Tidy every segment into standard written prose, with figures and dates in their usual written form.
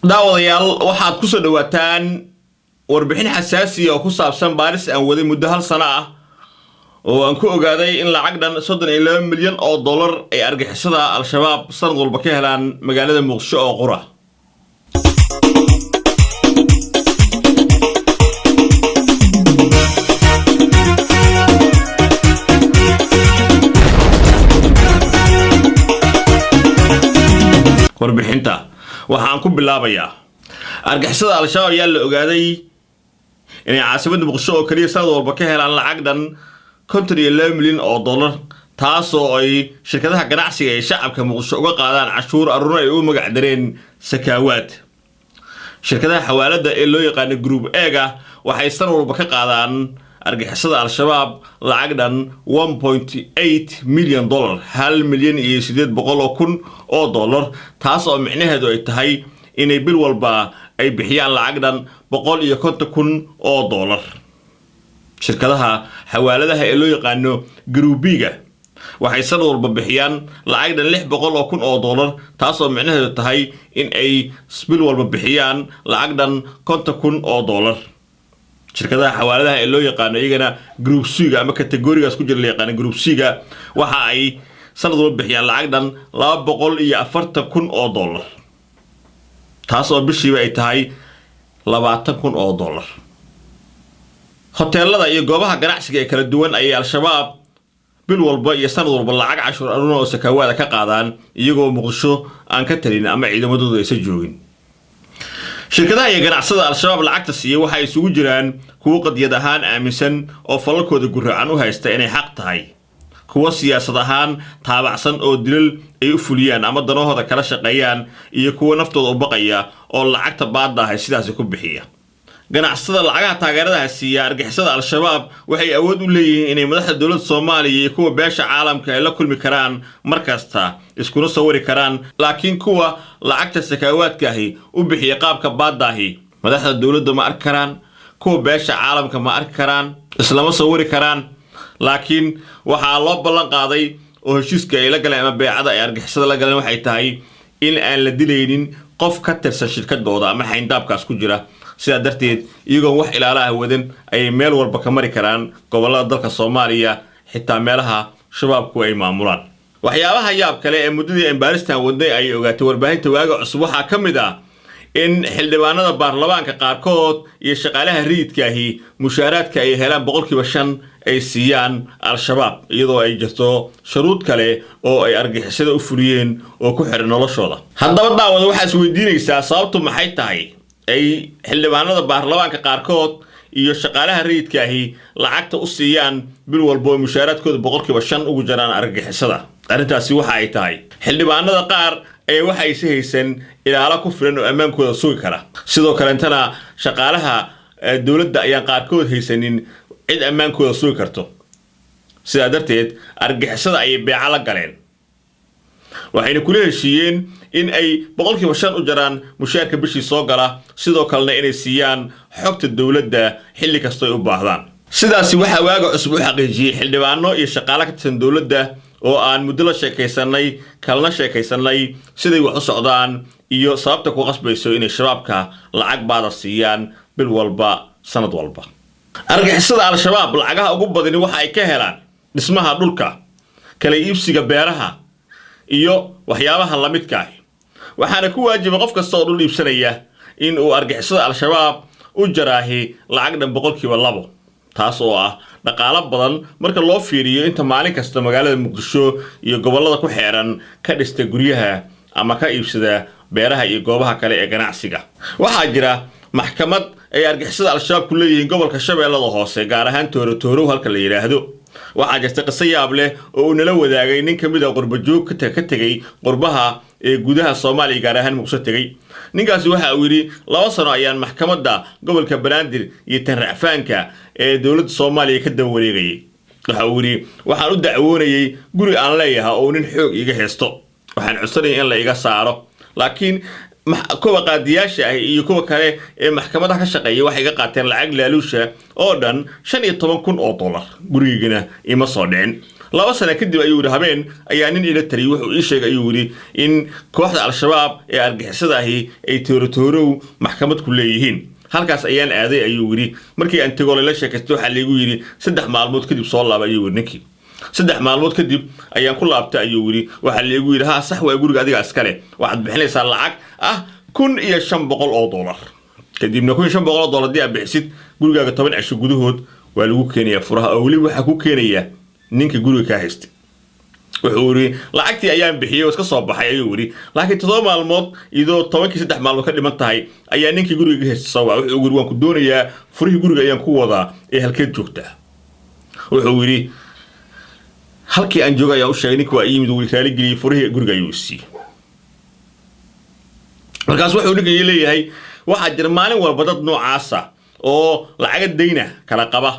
daawadayaal waxaad ku soo dhawaataan warbixin xasaasi ah oo ku saabsan baaris aan waday muddo hal sano ah oo aan ku ogaaday in lacag dhan 32 milyan oo dollar ay argixisada al-shabaab sanad walba ka helaan magaalada Muqdisho oo qura. warbixinta waxaan ku bilaabayaa argixisada al-shabaab ayaa la ogaaday inay caasimada Muqdisho oo kaliya sanad walba ka helaan lacag dhan 52 milyan oo dollar taasoo ay shirkadaha ganacsiga ee shacabka Muqdisho uga qaadaan cashuur aruur ay u magac dareen sakawaad. shirkadaha xawaalada ee loo yaqaan Group A waxay sanad walba ka qaadaan argixisada al-shabaab lacag dhan 1.8 milyan dollar 1 milyan iyo 800 kun oo dollar taasoo micnaheedu ay tahay inay bil walba ay bixiyaan lacag dhan 150 kun oo dollar. shirkadaha xawaaladaha ee loo yaqaan Group B waxay sanad walba bixiyaan lacag dhan 600 kun oo dollar taasoo micnaheedu tahay in ay bil walba bixiyaan lacag dhan 50 kun oo dollar. shirkadaha xawaaladaha ee loo yaqaan iyagana Group C ama kategorigaas ku jira la yaqaan Group C waxa ay sanad walba bixiyaan lacag dhan 240 kun oo dollar taasoo bishiiba ay tahay 20 kun oo dollar. hoteelada iyo goobaha ganacsiga ee kala duwan ay al-shabaab bil walba iyo sanad walba lacag cashuur aruur oo sakawaad ka qaadaan iyagoo Muqdisho aan ka talin ama ciidamadoodu aysan joogin. shirkadaha iyo ganacsada al-shabaab lacagta siiyay waxa isugu jiraan kuwa qadiyad ahaan aaminsan oo falalkooda gurracan u haysta inay xaq tahay, kuwa siyaasad ahaan taabacsan oo dilal ay u fuliyaan ama danahooda kala shaqeeyaan, iyo kuwa naftooda u baqaya oo lacagta baadda ah sidaas ku bixiya. ganacsada lacagaha taageerada siiya argixisada al-shabaab waxay awood u leeyihiin inay madaxda dawladda Soomaaliya iyo kuwa beesha caalamka ay la kulmi karaan markasta iskuna sawiri karaan, laakiin kuwa lacagta sakawaadka u bixiya qaabka baadda madaxda dawladda ma arki karaan, kuwa beesha caalamka ma arki karaan, islama sawiri karaan. laakiin waxaa loo ballan qaaday oo heshiiska ay la galeen ama beecada ay argixisada la galeen waxay tahay in aan la dilaynin qof ka tirsan shirkadooda ama xayndaabkaas ku jira. sidaa darteed iyagoo wax ilaalaha wadan ay meel walba ka mari karaan gobolada dalka Soomaaliya xitaa meelaha shabaabku ay maamulaan. waxyaabaha yaab kale ee muddadii ay baaristan waday ay ogaatay warbaahinta waaga cusub waxaa ka mid ah in xildhibaanada baarlamaanka qaarkood iyo shaqaalaha rayidka mushaaraadka ay helaan 5% ay siiyaan al-shabaab iyadoo ay jirto shuruud kale oo ay argixisada u fuliyeen oo ku xiran noloshooda. haddaba daawada waxaad isweydiinaysaa sababtu maxay tahay ay xildhibaanada baarlamaanka qaarkood iyo shaqaalaha rayidka lacagta u siiyaan bil walba mushaaraadkooda 5% ugu jiraan argixisada. arrintaasi waxa ay tahay xildhibaanada qaar ay waxay si haysan ilaalo ku filan oo ammaankooda sugi kara, sidoo kale intana shaqaalaha dawladda ayaan qaarkood haysanin cid ammaankooda sugi karto. sidaa darteed argixisada ay beeca la galeen waxayna kula heshiiyeen in ay 5% u jiraan mushaarka bishii soo gala, sidoo kalena inay siiyaan xogta dawladda xilli kasta ay u baahdaan. sidaasi waxa waaga cusub u xaqiijiyay xildhibaano iyo shaqaale ka tirsan dawladda oo aan muddo la sheekaysanay siday wax u socdaan iyo sababta ku qasbayso inay shabaabka lacag baada siiyaan bil walba sanad walba. argixisada al-shabaab lacagaha ugu badan waxa ay ka helaan dhismaha dhulka, kala iibsiga beeraha iyo waxyaabaha la midka ah. waxaana ku waajiba qof kasta oo dhul iibsanaya in uu argixisada al-shabaab u jaraahi lacag dhan 2%, taas oo ah dhaqaale badan marka loo fiiriyo inta maalin kasta magaalada Muqdisho iyo gobolada ku xeeran ka dhista guryaha ama ka iibsada beeraha iyo goobaha kale ee ganacsiga. waxaa jira maxkamad ay argixisada al-shabaab ku leeyihiin gobolka Shabeellada Hoose, gaar ahaan Tooro halka la yiraahdo. waxaa jirta qiso yaab leh oo uu nala wadaagay nin kamid ah qurbajoog ka tagay qurbaha ee gudaha Soomaaliya gaar ahaan Muqdisho tagay. ninkaasi waxa uu yiri 2 sano ayaan maxkamadda gobolka Banaadir iyo tan racfaanka ee dawladda Soomaaliya ka daba wareegay. waxa uu yiri waxaan u dacwoonayay guri aan leeyahay oo nin xoog iga haysto, waxaan codsanay in la iga saaro, laakiin kuwa qaadiyaasha iyo kuwa kale ee maxkamadaha ka shaqeeya waxay ka qaateen lacag laaluusha oo dhan 15 kun oo dollar. gurigina ima soo dhicin. laba sano kadib ayuu yidhi habeen ayaa nin ila taliy wuxuu ii sheegay ayuu yidhi in kooxda al-shabaab ee argixisada ahi ay tooratoorow maxkamad ku leeyihiin halkaas ayaan aaday ayuu yidhi markii aan tegoo la sheekaystay waxaa laygu yidhi 3 maalmood kadib soo laaba ayuu yidhi ninkii 3 maalmood kadib ayaan ku laabtay ayuu yidhi waxaa laygu yidhi haa sax waa guriga adiga iskale waxaad bixinaysaa lacag $1,500 kadibna $1,500 haddii aad bixisid gurigaaga 10 cisho gudahood waa lagu keenayaa furaha oo weli waxaa ku keenaya ninka guriga ka haystay wuxuu yidhi lacagtii ayaan bixiyay oo iska soo baxay ayuu yidhi laakiin 7 maalmood iyadoo 3 maalmood ka dhiman tahay ayaa ninkii guriga haystay soo wuxuu yidhi waan ku doonayaa furihii guriga ayaan ku wadaa ee halkeed joogtaa wuxuu yidhi halkii aan joogay ayaa u sheegay ninkii waa yimid uu raali geliyay furihii guriga ayuu siiyay markaas wuxuu ninkii leeyahay waxaa jira maalin walba dad noocaasa oo lacag deyna kala qaba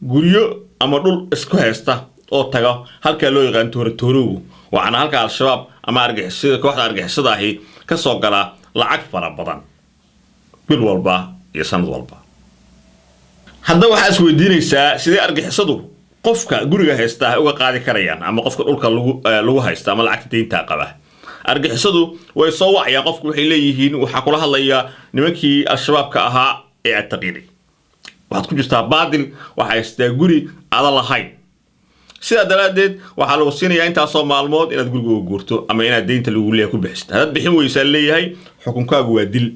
guryo ama dhul isku haysta oo taga halka loo yaqaan tooratoorow waxaana halka al-shabaab ama argixisada kooxda argixisada ahi ka soo gala lacag fara badan bil walba iyo sanad walba hadda waxaa isweydiinaysaa sidee argixisadu qofka guriga haysta uga qaadi karayaan ama qofka dhulka lagu haysta ama lacagta deynta qaba argixisadu way soo wacayaan qofku waxay leeyihiin waxa kula hadlaya nimankii al-shabaabka ahaa ee ataqiinay waxaad ku jirtaa baadil waxa haystaa guri aad lahayn sida daraadeed waxa lagu siinayaa intaasoo maalmood inaad guriga ugu guurto ama inaad deynta lagu leeyahay ku bixisto hadaad bixin weysaa leeyahay xukunkaagu waa dil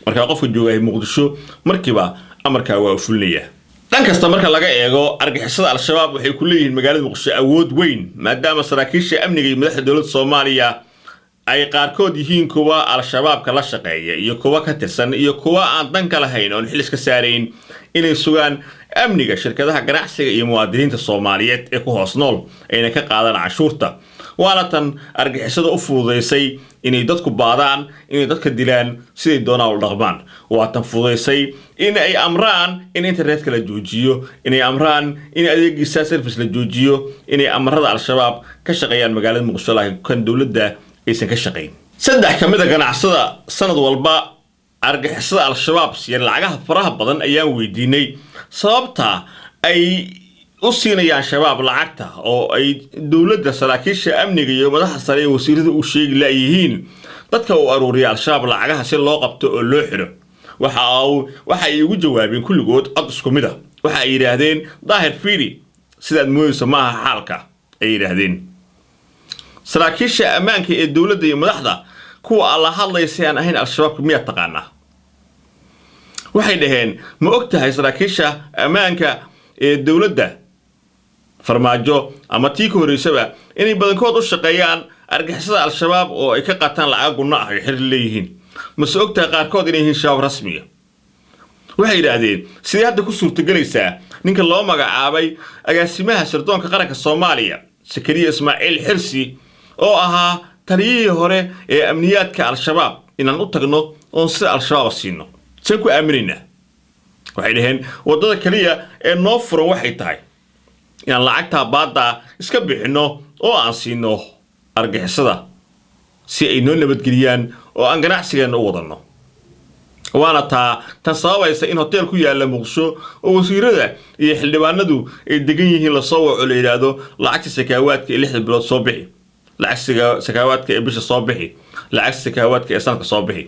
marka qofka joogay Muqdisho markiiba amarka waa fulnaya dhan kasta marka laga eego argixisada al-shabaab waxay ku leeyihiin magaalada Muqdisho awood weyn maadaama saraakiisha amniga iyo madaxda dawladda Soomaaliya ay qaarkood yihiin kuwa al-shabaabka la shaqeeya iyo kuwa ka tirsan iyo kuwa aan dan kala hayn oo xil iska saareen inay sugaan amniga shirkadaha ganacsiga iyo muwaadiniinta Soomaaliyeed ee ku hoos nool ayna ka qaadaan cashuurta waana tan argixisada u fududeysay inay dadku baadaan inay dadka dilaan sidii doonaan u dhaqmaan waa tan fududeysay in ay amraan in internetka la joojiyo inay amraan in adeeggiisa service la joojiyo inay amarada al-shabaab ka shaqeeyaan magaalada Muqdisho laakiin kan dawladda aysan ka shaqeyn saddex kamid ah ganacsada sanad walba argixisada al-shabaab si lacagaha faraha badan ayaan weydiinay sababta ay u siinayaan shabaab lacagta oo ay dawladda saraakiisha amniga iyo madaxda sare ee wasiirada u sheegi laayihiin dadka uu aruuriya al-shabaab lacagaha si loo qabto oo loo xiro waxa ay ugu jawaabeen kulligood cod isku mid ah waxa ay yiraahdeen daahir fiiri sidaad mooyso maaha xaalka ay yiraahdeen saraakiisha ammaanka ee dawladda iyo madaxda kuwa alla hadlaysa aan ahayn al-shabaab miya taqaana waxay dhaheen ma ogtahay saraakiisha ammaanka ee dawladda farmaajo ama tii ka horeysaba inay badankood u shaqeeyaan argixisada al-shabaab oo ay ka qaataan lacag gunno ah xir leeyihiin ma soo ogtahay qaarkood inay yihiin shabaab rasmi ah waxay yiraahdeen sidee hadda ku suurtagelaysaa ninka loo magacaabay agaasimaha sirdoonka qaranka Soomaaliya Sakariya Ismaaciil Xirsi oo ahaa taliyihii hore ee amniyaadka al-shabaab inaan u tagno oo si al-shabaab siino saan ku aaminayna waxay dhaheen wadada kaliya ee noo furan waxay tahay inaan lacagta baada iska bixino oo aan siino argixisada si ay noo nabadgeliyaan oo aan ganacsigeena u wadano waana tan sababaysa in hotel ku yaala Muqdisho oo wasiirada iyo xildhibaanadu ay degan yihiin la soo waco leeyaado lacagta sakaawaadka ee 6 bilood soo bixi lacagta sakaawaadka ee bisha soo bixi lacagta sakaawaadka ee sanadka soo bixi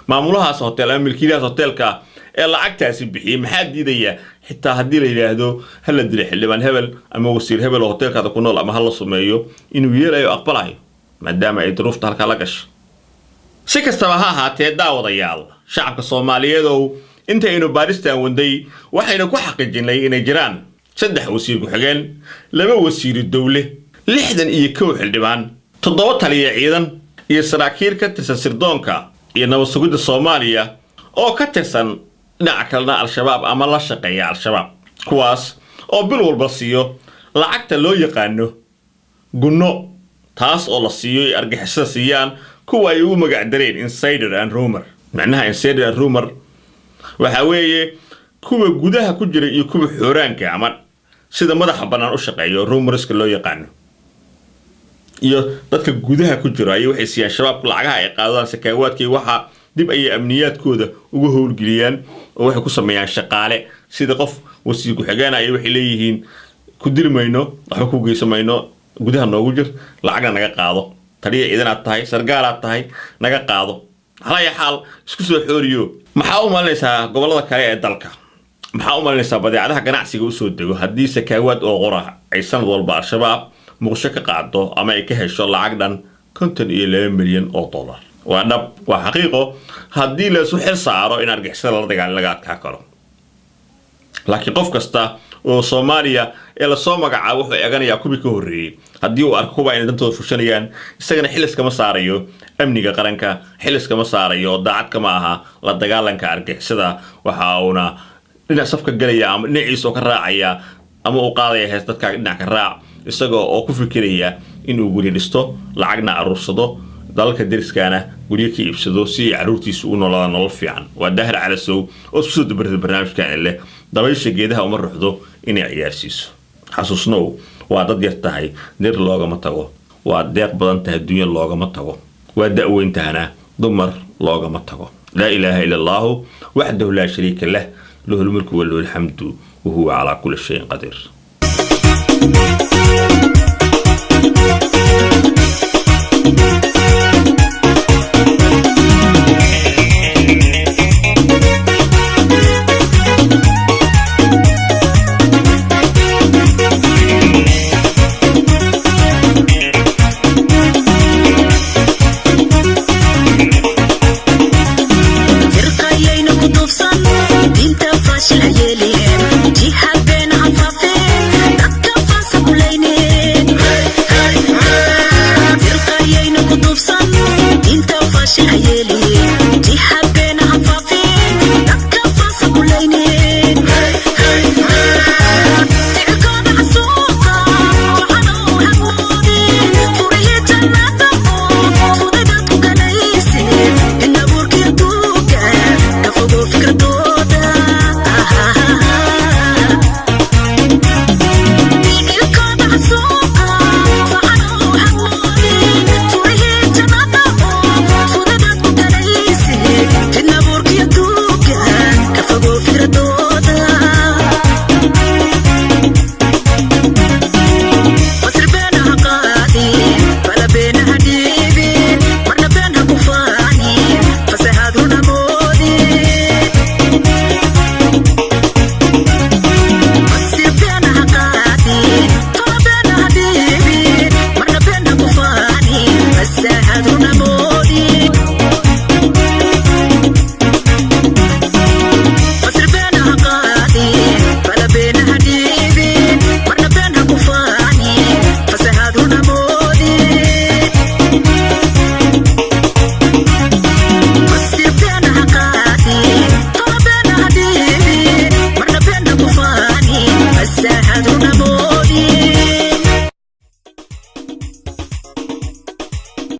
maamulahaas hotel ama milkiilaha hotelka ee lacagtaasi bixiyay maxaa diidaya xitaa hadii la yiraahdo hal la dilay xildhibaan hebel ama wasiir hebel oo hotelka ku nool ama hal la sameeyo inuu yeelayo aqbalayo maadaama ay duruufta halka la gasho si kastaba ha ahaatee daawadayaal shacabka Soomaaliyeed oo inta aynu baaristaan waday waxayna ku xaqiijinay inay jiraan 3 wasiir ku xigeen 2 wasiir dawle 61 xildhibaan 7 taliye ciidan iyo saraakiil ka tirsan sirdoonka iyo nabad sugidda Soomaaliya oo ka tirsan dhinaca kalena al-shabaab ama la shaqeeya al-shabaab kuwaas oo bil walba siiyo lacagta loo yaqaano gunno taas oo la siiyo argixisada siiyaan kuwa ay ugu magac dareen insider and rumor macnaha insider and rumor waxa weeye kuwa gudaha ku jira iyo kuwa xooraanka ama sida madaxa banaan u shaqeeyo rumorska loo yaqaano iyo dadka gudaha ku jira ay waxay siiyaan shabaabka lacagaha ay qaadaan sakaawaadkii waxa dib ay amniyaadkooda ugu howlgeliyaan oo waxay ku sameeyaan shaqaale sida qof wasiir ku xigeen ay waxay leeyihiin كدير ماينو أحكو جيس ماينو جودها نوجر لعجنا نجا قاضو تري إذا نتهاي سرقالة تهاي نجا قاضو على أي حال سكسو حوريو محاوم ليسا قبل ذا كريه الدلكة محاوم ليسا بدي عليها قناعسي وسود دجو هدي سكاوات أو غرة عيسان والبار شباب مغشك قاعدو أما يكهش الله عقدا كنت إلى مليون أو دولار وأنا وحقيقة هدي لسه حصاره إن أرجع سلا رجع لقاك كاكرو لكن قف كستا وصوماليا إلى صومك عاوح يجاني يعقوب كوري هدي وأركوبا إن دمتو فشانيان استجنا حلس كما صاريو أمني قرنكا حلس كما صاريو ضاعت كماها لا دجالنك أرجع سدا وحاونا إن صفقة جريا أم نعيس وكراعيا أما وقاضي هستك إنك راع استجوا أو كفكرية إنه يقولي لستو لعجنا الرصدو dalka deriskaana guriga ka iibsado si caruurtiisu u noolaadaan nolol fiican waa daahir cala sow oo soo dabartay barnaamijkan leh dabaysha geedaha uma ruxdo inay ciyaarsiiso xasuusnow waa dad yar tahay dir loogama tago waa deeq badan tahay dunya loogama tago waa da'weyntaana dumar loogama tago la ilaaha illa allah wahdahu la sharika lah lahu al-mulku wa lahu al-hamdu wa huwa ala kulli shay'in qadir